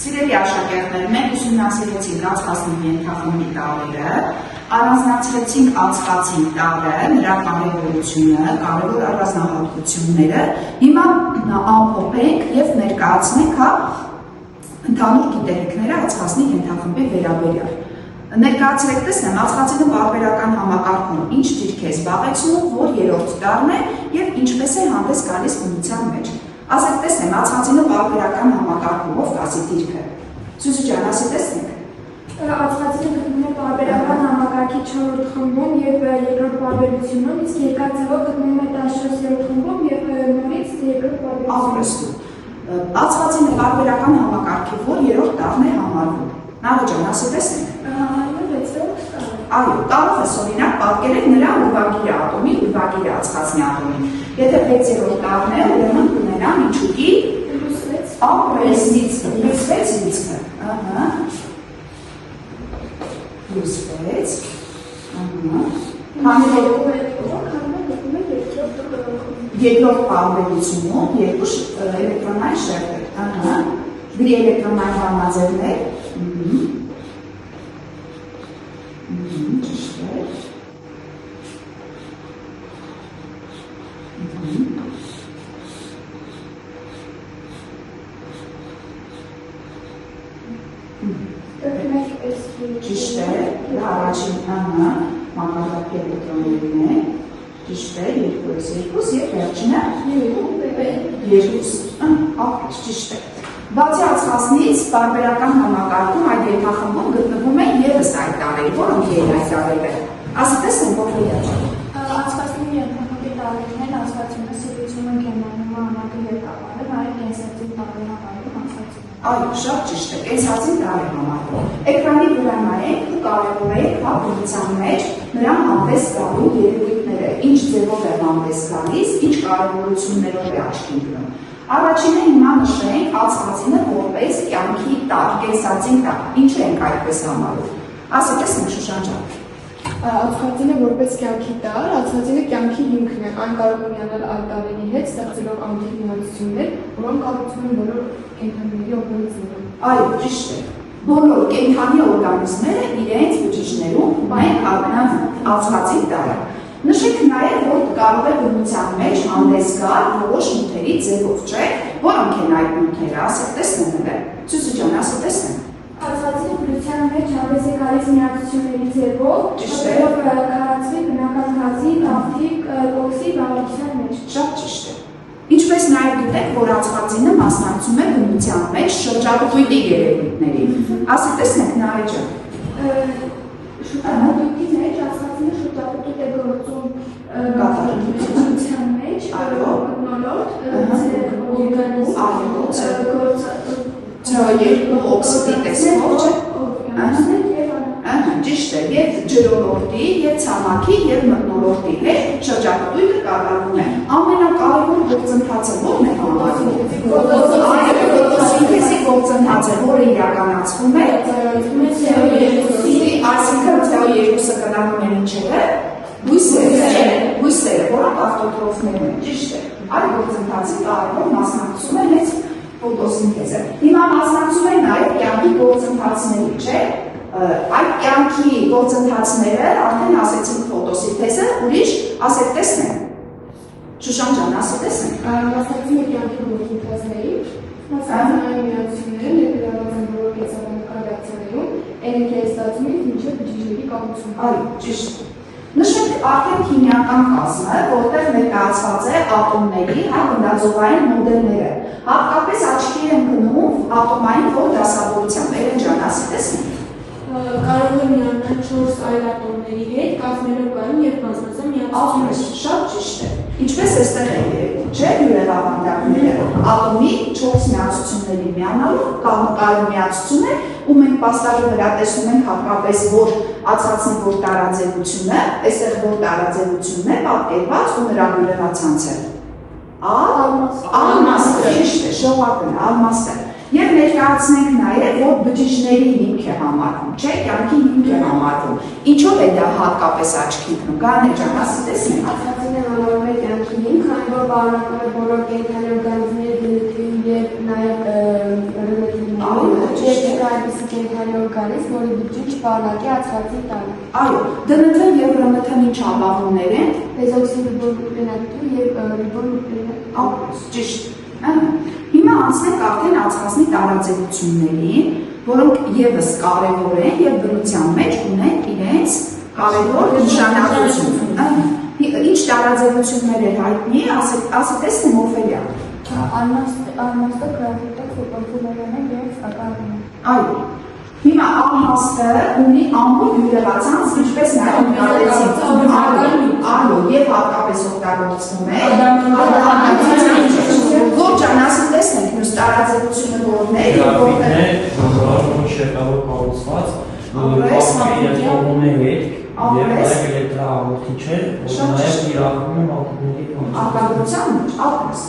Սիրելի աշակերտներ, մենք ուսումնասիրեցինք ածխածնի ենթախմբի տարրերը, առանձնացրեցինք ածխածի տարրը, նրա կարևորությունը, կարևոր առանձնահատկությունները, հիմա ամփոփենք եւ ներկայացնենք ընդհանուր գիտելիքները ածխածնի ենթախմբի վերաբերյալ։ Ներկայացրեք տեսնեմ, ածխածինը պարբերական համակարգում ինչ դիրք է զբաղեցնում, որ երրորդ տարրն է եւ ինչպես է հանդես գալիս բնության մեջ։ Ասեք տեսնեմ, ածխածինը պարբերական համակարգում ով կասի դիրքը։ Սուսի ջան, ասի տեսնենք։ Ածխածինը գտնվում է պարբերական համակարգի 4-րդ խմբում եւ երկրորդ պարբերությունում, իսկ երկաթծավը գտնվում է 14-րդ խմբում եւ նորից երկրորդ պարբերությունում։ Ածխածինը պարբերական համակարգի որ երրորդ տարրն է համարվում։ Նավո ջան, ասի տեսնենք։ Այո, կարող ես օրինակ պատկերել նրա ուրվագիր ատոմի, ուրվագիր ածխածնի ատոմի։ Եթե 6-րդ տարրն է, ուրեմն կունենա միջուկի +6 լիցքը։ +6 երկրորդ պարբերությունում երկու էլեկտրոնային շերտեր։ Գրի էլեկտրոնային բանաձևներ։ Ճիշտ է, առաջին մակարդակի էլեկտրոններն է, ճիշտ է, 2x2 և վերջինը 2, ճիշտ է։ Բացի ածխածնից պարբերական համակարգում այդ ենթախմբում գտնվում է ևս այդ տարրերը, որոնք են այդ տարրերը։ Ասի տեսնենք ով Ածխածնի ենթախմբի տարրերն են ածխածինը, սիրությունը, գեմանումը, անատի երկավարը, նաև կենսածին տարրեր համարվում ածխածինը։ Այո, շատ ճիշտ է, կենսածին տարր է համարվում։ Էկրանի վրա նայենք ու կարևորենք բնության մեջ նրա հանդես գալու երևույթները, ինչ ձևով է հանդես գալիս, ինչ կարևորություններով է աչքի ընկնում։ Առաջինը հիմա նշենք ածխածինը որպես կյանքի տարր, կենսածին տարր, ինչ ենք այդպես համարում։ Ասի տեսնենք Շուշան ջան։ Ածխածինը որպես կյանքի տարր, ածխածինը կյանքի հիմքն է, այն կարող է միանալ այլ տարրերի հետ, ստեղծելով անթիվ միացություններ, որոնք կառուցում են բոլոր կենդանիների օրգանիզմները։ Այո, ճիշտ է։ Բոլոր կենդանի օրգանիզմները իրենց բջիջներում այն կառուցան ածխածին տարր։ Նշենք նաև, որ կարող է բնության մեջ հանդես գալ որոշ նյութերի ձևով, չէ՞, որոնք են այդ նյութերը, ասեք տեսնենք։ Սուսի ջան, ասի տեսնենք։ Ածխածինը բնության մեջ հանդես է գալիս միացությունների ձևով, որով քարացվի բնական գազի, նավթի, կոքսի բաղադրության մեջ։ Շատ ճիշտ է։ Ինչպես նաև գիտեք, որ ածխածինը մասնակցում է բնության մեջ շրջապատույտի երևույթների։ Ասի տեսնենք Նարեկ ջան։ Շրջապատույտի մեջ ածխածինը շրջապատույտ է գործում բնության մեջ, մթնոլորտ, օրգանիզմ, երկու օքսիդի տեսքով չէ։ Ճիշտ է, և ջրոլորտի, և ցամաքի, և մթնոլորտի հետ շրջապատույտը կատարվում է։ Ամենակարևոր գործընթացը ո՞րն է համարվում։ Ֆոտոսինթեզի գործընթացը, որը իրականացվում է, այսինքն CO2-ը կլանում են ինչերը, բույսերը, որոնք ավտոտրոֆներ են, ճիշտ է։ Այդ գործընթացի կարևոր մասնակցում է հենց ֆոտոսինթեզը։ Հիմա մասնակցում են նաև կյանքի գործընթացների, չէ՞։ Այդ կյանքի գործընթացները արդեն ասեցինք ֆոտոսինթեզը, ուրիշ ասեք տեսնենք։ Շուշան ջան, ասի տեսնենք։ Մասնակցում է կյանքի գործընթացների, մասնակցային միացությունները ներգրաված են բոլոր կենսաբանական ռեակցիաներում, էներգիայի ստացումից մինչև բջիջների կառուցումը։ Այո, ճիշտ։ Նշենք արդեն քիմիական կազմը, որտեղ ներկայացված է ատոմների գնդաձողային մոդելները։ Հատկապես աչքի է ընկնում ատոմային որ դասավորությամբ։ Էլեն ջան, ասի տեսնենք։ Կարող է միանալ 4 այլ ատոմների հետ, կազմելով կայուն եւ բազմազան միացություններ։ Շատ ճիշտ է։ Ինչպես էստեղ է երևում, չէ՞, յուրահավանդակները ատոմի 4 միացությունների միանալով կայուն միացություն է, ու մենք պաստառի վրա տեսնում ենք հատկապես որ ածխածնի որ տարաձևությունը, այստեղ որ տարաձևությունն է պատկերված ու նրա յուրահացանցը։ Ալմաստը, ճիշտ է, շողակն է, ալմաստը։ Եվ ներկայացնենք նաև, որ բջիջների հիմք է համարվում, չէ, կյանքի հիմք է համարվում։ Ինչով է դա հատկապես աչքի ընկնում, Գաներ ջան, ասի տեսնենք։ Ածխածինը համարվում է կյանքի հիմք, այն որ պարունակում է բոլոր կենդանի օրգանիզմների բնույթին եւ նաև Երբ այդպիսի կենդանի օրգանիզմ, որի բջիջ չպարունակի ածխածնի տանը։ Այո, ԴՆԹ եւ ՌՆԹ ինչ ապահովներ են։ Դեզօքսիրիբոնուկլինատի եւ ռիբոնուկլինատի։ Ճիշտ։ Հիմա անցնենք արդեն ածխածնի տարաձևություններին, որոնք եւս կարեւոր են եւ բնության մեջ ունեն իրենց կարեւոր նշանակություն։ Ինչ տարաձևություններ են հայտնի, ասեցեք Օֆելիա։ Արմաստը, գրաֆիտը, ֆոտոֆիլերենը եւ ակարդինը։ Այո։ Հիմա արմաստը ունի ամբողջ յուրեղացանց, ինչպես նաև նկատեցինք, այո, եւ հատկապես օգտագործվում է։ Ողջան, ասում տեսնենք մյուս տարաձևությունը որն է, որտեղ շերտավոր կառուցված, եւ էլեկտրահաղորդիչ է, նաեւ իրականում ակումբների արտադրության մեջ, ապրես,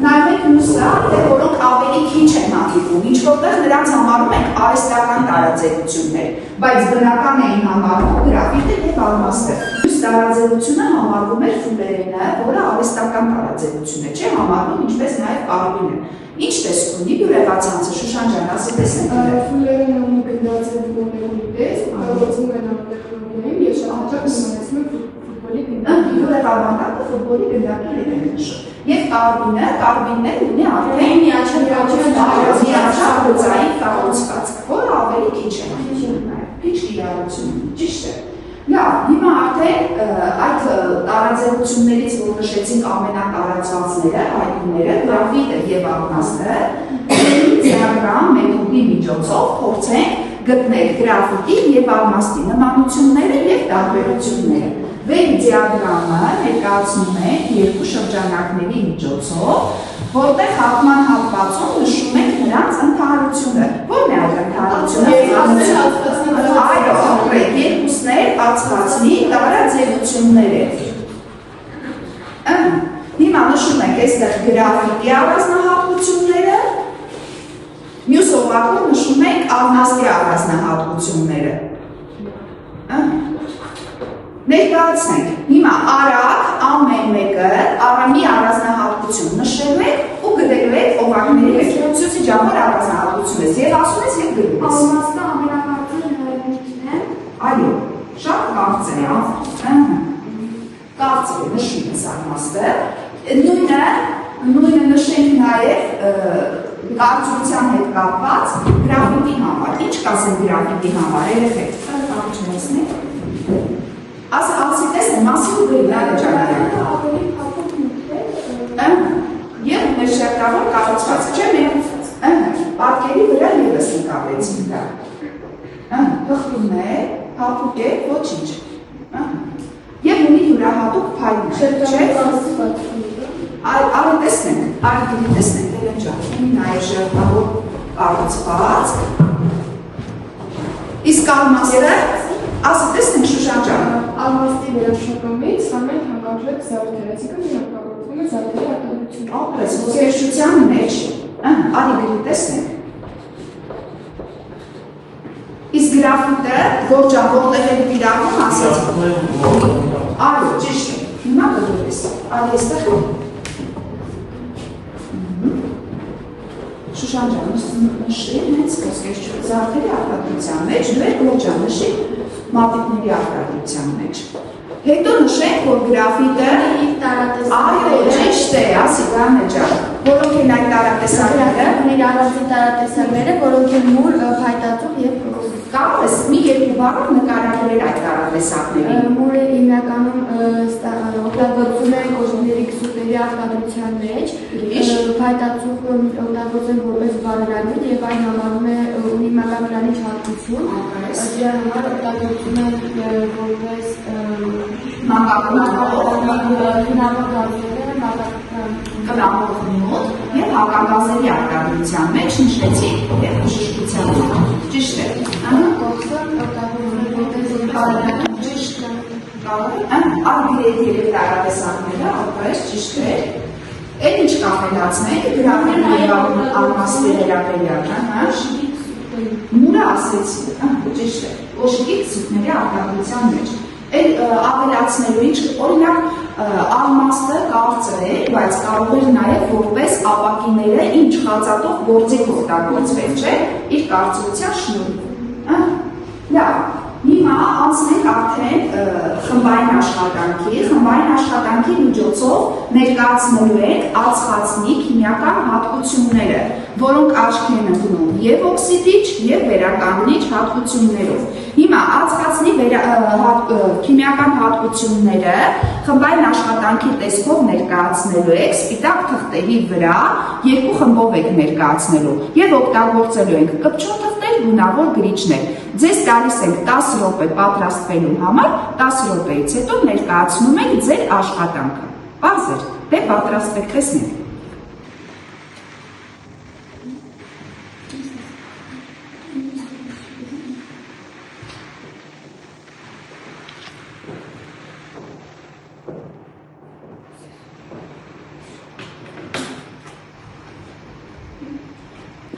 նայեք մյուսը, որոնք ավելի քիչ են հանդիպում, ինչ որտեղ նրանց համարում ենք արհեստական տարաձևություններ, բայց բնական էին համարում գրաֆիտը եւ արմաստը։ Մյուս տարաձևությունը համարվում էր ֆուլերենը, որը արհեստական տարաձևություն է, չէ՞ համարվում, ինչպես նաեւ կարմիրը։ Ինչ տեսք ունի յուրեղացանցը, Շուշան ջան, ասի տեսնենք։ Ֆուլերենը ունի գնդացել գոմերունի տեսք, կարողացնում են ամենախորհուրդներին եւ շատ հաճախ ունեցնում են ֆուտբոլի գնդակի։ Յուրեղանուտը ֆուտբոլի գնդակի հետ է նշում։ Եվ կարմիրն ունի արդեն միաչափ կառուցվածք, որը ավելի քիչ է։ Քիչ կիրառություն, ճիշտ է։ Լավ, հիմա արդեն այդ տարաձևություններից, որ նշեցինք ամենատարածվածները, հայտնիները, գրաֆիտը եւ արմաստը, դիագրամ մեթոդի միջոցով փորձենք գտնել գրաֆիտի եւ արմաստի նմանությունները եւ տարբերությունները։ Վերի դիագրամը ներկայացնում է երկու շրջանակների միջոցով, որտեղ հատման հատվածում նշում ենք նրանց ընդհանրությունը։ Ո՞րն է այդ ընդհանրությունը։ Այո, երկուսն էլ ածխածնի տարաձևություններ են։ Հիմա նշում ենք այստեղ գրաֆիտի առանձնահատկությունները, մյուս օղակում նշում ենք արմաստի առանձնահատկությունները։ Ներկայացնենք, հիմա արագ ամեն մեկը առամի առանձնահատկություն նշելու եք ու գրելու եք օղակների մեջ ցուցիչ համար առանձնահատկություն ես եւ ասում ես եւ գրում ես։ Արմաստը ամենաբարձր հնարավորությունն է։ Այո, շատ կարծր է, կարծր է նշում ես արմաստը, նույնը նշենք նաեւ կարծրության հետ կապված գրաֆիտի համար, ինչ կասեն գրաֆիտի համար, երեխեք, կարճնեցնենք։ Ասի տեսնեմ, մասի ու գրի այդ ճանարանը։ Ավելի փափուկ նյութ է։ Եվ մեր շերտավոր կառուցված չէ մեր պատկերի վրա ևս նկատեցին դա։ Հղում է, փափուկ է, ոչինչ։ Եվ ունի յուրահատուկ փայլներ, չէ՞։ Արի տեսնենք, արի գրի տեսնենք, դերեն ջան, ունի նաև շերտավոր կառուցված։ Իսկ արմաստը ասի տեսնենք Շուշան ջան։ Արմաստի վերաշրջումից ամեն հանգարժեք զարդեր, այսինքն հանգարժվում է զարդերի արտադրությունը։ Ապրես, ոսկերչության մեջ, արի գրի տեսնենք։ Իսկ գրաֆիտը, ողջան, որտեղ է դիրակում, ասեց։ Այո, ճիշտ է, հիմա գրում ես, արի եստեղ։ Շուշան ջան, նշիր հենց ոսկերչության զարդերի արտադրության մեջ, դու եք ողջան նշիր մատիկների արտադրության մեջ։ Հետո նշենք, որ գրաֆիտը այո, ճիշտ է, ասի Գանե ջան, որոնք են այդ տարատեսակները, Ունի առանձին տարատեսակները, որոնք են մուր, փայտածուղ եւ կարող ես մի երկու բառով նկարագրել այդ տարատեսակներին։ Մուրը հիմնականում օգտագործում են կոժների քսուտերի արտադրության մեջ, փայտածուղը օգտագործում որպես բարերարություն եւ այն համարվում է ունի մակագրանիչ հատկություն, դրա համար օգտագործում են որպես կրամով եւ հակագազերի արտադրության մեջ նշեցի եւ բժշկության ճիշտ է։ Արգիրերի եւ տարատեսակները ապրես ճիշտ է։ Այդ ինչ կապելացնենք գրաֆիկի եւ արմաստի վերաբերյալ, Մուրը ասեցի, ճիշտ է, կոշիկի քսուտների արտադրության մեջ։ ավելացնելու ինչ օրինակ ալմաստը կարծր է, բայց կարող էր նաև որպես ապակիները ինչ խածատող գործիք օգտագործվել, չէ՞, իր կարծրության շնորհիվ։ Լավ, հիմա անցնենք արդեն խմբային աշխատանքի միջոցով ներկայացնելու ենք ածխածնի քիմիական հատկությունները, որոնք աչքի են ընկնում եւ օքսիդիչ եւ վերականգնիչ հատկություններով։ Հիմա ածխածնի քիմիական հատկությունները խմբային աշխատանքի տեսքով ներկայացնելու եք սպիտակ թղթերի վրա երկու խմբով եք ներկայացնելու եւ օգտագործելու ենք կպչուն թղթեր, գունավոր գրիչներ։ Ձեզ տալիս ենք 10 րոպե պատրաստվելու համար, 10 րոպեից հետո ներկայացնում եք ձեր աշխատանքը։ Պարզ է, դե պատրաստվեք, տեսնենք։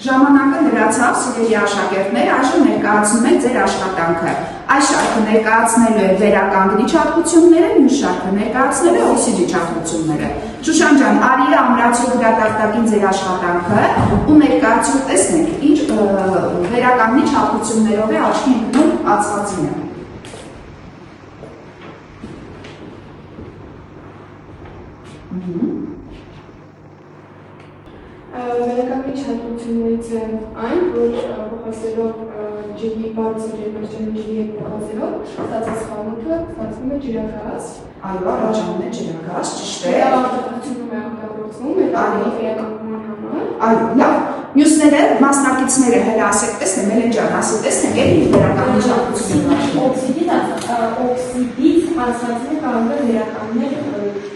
Ժամանակը լրացավ, սիրելի աշակերտներ, այժմ ներկայացնում եք ձեր աշխատանքը։ Այս շարքը ներկայացնելու է վերականգնիչ հատկությունները, մյուս շարքը ներկայացնելու է օքսիդիչ հատկությունները։ Շուշան ջան, արի ամրացու գրատախտակին ձեր աշխատանքը ու ներկայացրու տեսնենք, ինչ վերականգնիչ հատկություններով է աչքի ընկնում ածխածինը։ Վերականգնիչ հատկություններից է այն, որ փոխանցելով ջրի բարձր ջրի հետ փոխանցելով ստացած խանութը ստացվում է ջրագազ։ Այո, առաջանում է ջրագազ, ճիշտ է։ Հատկությունում է օգտագործվում վերականգնման համար։ Այո, լավ։ Մյուսները մասնակիցները հենց ասեք, տեսնեմ, Էլեն ջան, ասեք, տեսնենք, էլի վերականգնիչ հատկությունները։ օքսիդից ածխածնի կարող է վերականգնել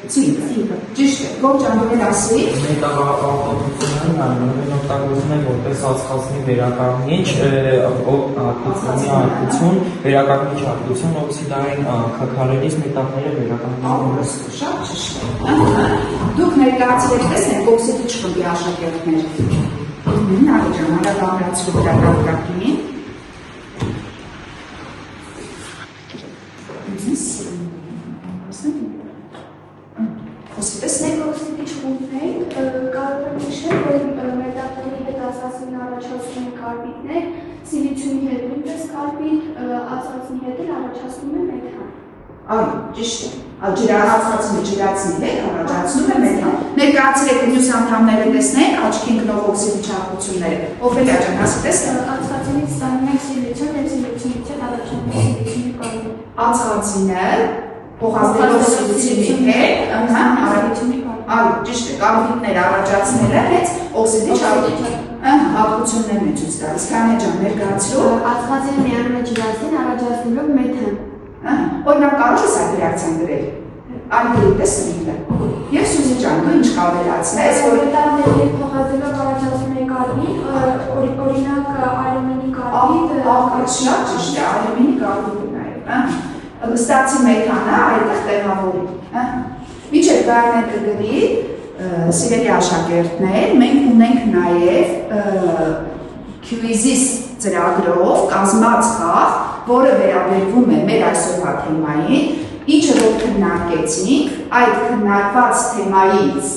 Ցինկը, ճիշտ է, Գոր ջան, դու ասի։ Մետաղահատկություններն այնուհետև օգտագործվում են որպես ածխածնի վերականգնիչ հատկություն, վերականգնիչ հատկություն, օքսիդային քաքարերից մետաղները վերականգնելու։ Շատ ճիշտ է։ Դուք ներկայացրեք, տեսնենք, օքսիդիչ խմբի աշակերտներ։ Նարի ջան, հələ ամրացրու գրատախտակին։ Տեսնենք օքսիդիչ խմբներ կարող են նշել, որ մետաղների հետ ածխածնին առաջացնում են կարբիդներ, սիլիցիումի հետ նույնպես կարբիդ, ածխածնի հետ էլ առաջացնում է մեթան։ Այո, ճիշտ է։ Ածխածնի ջրածնի հետ առաջացնում է մեթան։ Ներկայացրեք մյուս անդամները տեսնենք, աչքի ընկնող օքսիդիչ հատկությունները։ Օֆելիա ջան, ասի տեսնենք։ Ածխածնից ստանում ենք սիլիցիում եւ սիլիցիումից էլ առաջանում է սիլիցիումի կարբիդ։ Ածխածինը փոխանցելով սիլիցիումի հետ, այո, ճիշտ է, կարբիդներ առաջացնելը հենց օքսիդիչ հատկություններն են ցույց տալիս։ Կանե ջան, ներկայացրու։ ածխածինը միանում է ջրածին առաջացնելով մեթան։ Օրինակ կարող ես այդ ռեակցիան գրել։ Արգելի տեսնենք։ Եվ Սուզի ջան, դու ինչ կավելացնես, որ մետաղների փոխանցելով առաջացնում է կարբիդ, օրինակ արյունի կարբիդ, շատ ճիշտ է, արյունի կարբիդը նաև, ստացի մեթանը այդտեղ տեղավորի։ Մինչև գարնեն կգրի, սիրելի աշակերտներ, մենք ունենք նաև Quizzes ծրագրով կազմած խաղ, որը վերաբերվում է մեր այսօրվա թեմային, ինչը որ քննարկեցինք, այդ քննարկված թեմայից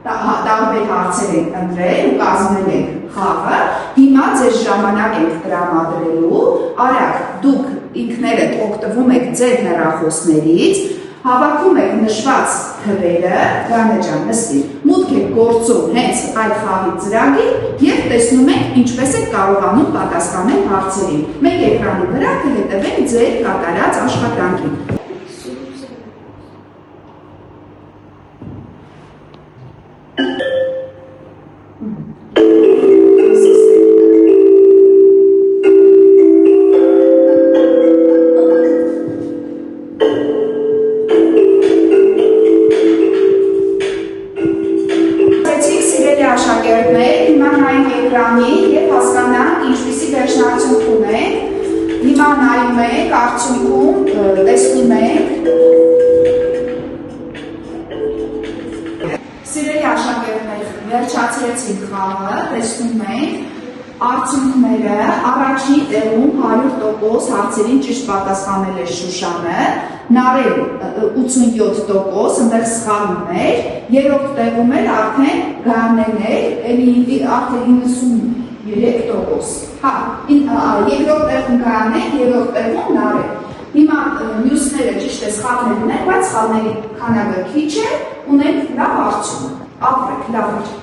տարբեր հարցեր ենք ընտրել ու կազմել ենք խաղը, հիմա ձեզ ժամանակ ենք տրամադրելու, արագ դուք ինքներդ օգտվում եք ձեր հեռախոսներից, հավաքում եք նշված թվերը, Գանե ջան, նստիր, մուտք եք գործում հենց այդ խաղի ծրագիր եւ տեսնում եք ինչպես եք կարողանում պատասխանել հարցերին։ Մեկ էկրանի վրա կհետևեք ձեր կատարած աշխատանքին։ Եվ հասկանանք ինչպիսի վերջնարդյունք ունենք, հիմա նայում ենք, արդյունքում տեսնում ենք։ Սիրելի աշակերտներ, վերջացրեցինք խաղը, տեսնում ենք, Արդյունքները առաջին տեղում 100% հարցերին ճիշտ պատասխանել է Շուշանը, Նարել 87%, այնտեղ սխալ ուներ, երրորդ տեղում էր արդեն Գայանեն էր, արդեն 93%։ Հա, երկրորդ տեղում Գայանեն, երրորդ տեղում Նարել։ Հիմա մյուսները ճիշտ է սխալներ ուներ, բայց սխալների քանակը քիչ է, ունենք լավ արդյունք։ Ապրեք, լավ էր։